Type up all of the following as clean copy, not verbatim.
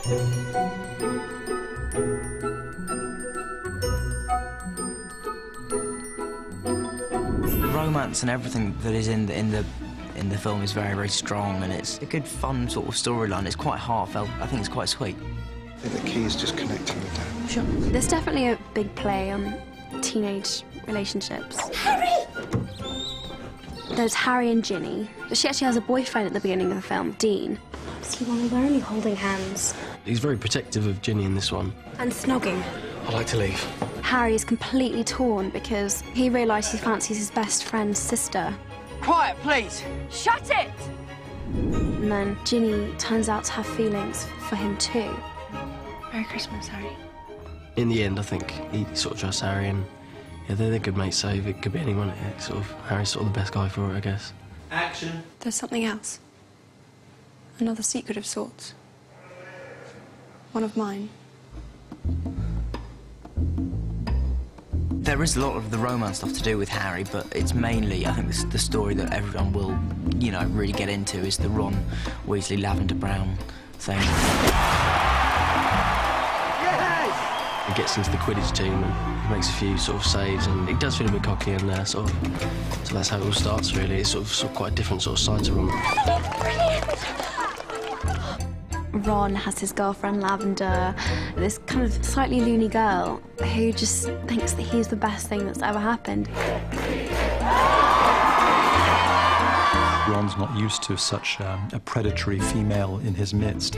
The romance and everything that is in the film is very, very strong, and it's a good, fun sort of storyline. It's quite heartfelt. I think it's quite sweet. I think the key is just connecting with them. Sure. There's definitely a big play on teenage relationships. Harry! There's Harry and Ginny, but she actually has a boyfriend at the beginning of the film, Dean. See, Ronnie, we're only holding hands. He's very protective of Ginny in this one. And snogging. I'd like to leave. Harry is completely torn because he realises he fancies his best friend's sister. Quiet, please! Shut it! And then Ginny turns out to have feelings for him too. Merry Christmas, Harry. In the end, I think he sort of trusts Harry, and yeah, they're good mates, so it could be anyone. Sort of Harry's sort of the best guy for it, I guess. Action. There's something else. Another secret of sorts. One of mine. There is a lot of the romance stuff to do with Harry, but it's mainly, I think, the story that everyone will, you know, really get into is the Ron Weasley Lavender Brown thing. He gets into the Quidditch team and he makes a few sort of saves, and it does feel a bit cocky, and so that's how it all starts, really. It's sort of quite a different sort of side to Ron. Ron has his girlfriend Lavender, this kind of slightly loony girl who just thinks that he's the best thing that's ever happened. Ron's not used to such a predatory female in his midst,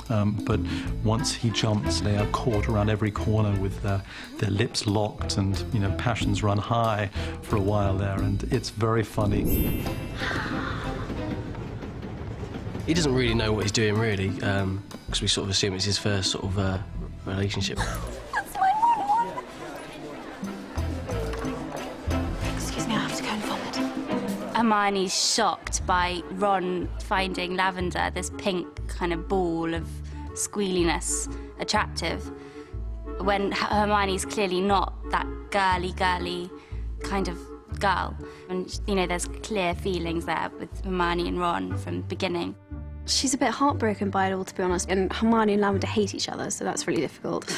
but once he jumps, they are caught around every corner with their lips locked, and, you know, passions run high for a while there, and it's very funny. He doesn't really know what he's doing, really, because we sort of assume it's his first sort of relationship. That's my one. Excuse me, I have to go and vomit. Hermione's shocked by Ron finding Lavender, this pink kind of ball of squealiness, attractive, when Hermione's clearly not that girly kind of girl. And, you know, there's clear feelings there with Hermione and Ron from the beginning. She's a bit heartbroken by it all, to be honest, and Hermione and Lavender hate each other, so that's really difficult.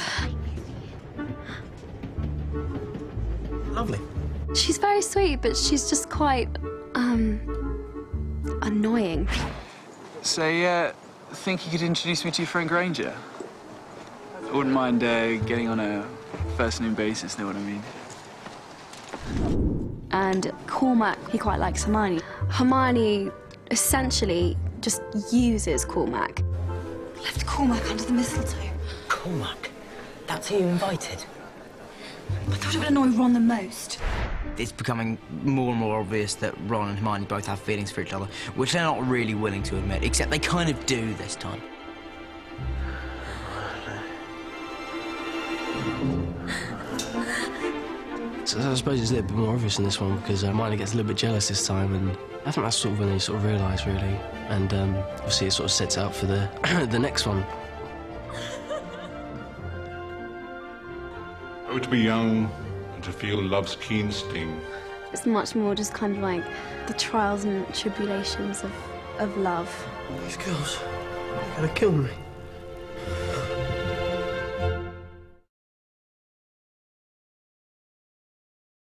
Lovely. She's very sweet, but she's just quite, annoying. So, think you could introduce me to your friend Granger? I wouldn't mind getting on a first-name basis, know what I mean? And Cormac, he quite likes Hermione. Hermione essentially just uses Cormac. Left Cormac under the mistletoe. Cormac? That's who you invited? I thought it would annoy Ron the most. It's becoming more and more obvious that Ron and Hermione both have feelings for each other, which they're not really willing to admit, except they kind of do this time. So I suppose it's a little bit more obvious in this one, because Hermione gets a little bit jealous this time, and I think that's sort of when they sort of realise, really. And obviously it sort of sets out for the the next one. Oh, to be young and to feel love's keen sting. It's much more just kind of like the trials and tribulations of love. These girls are gonna kill me.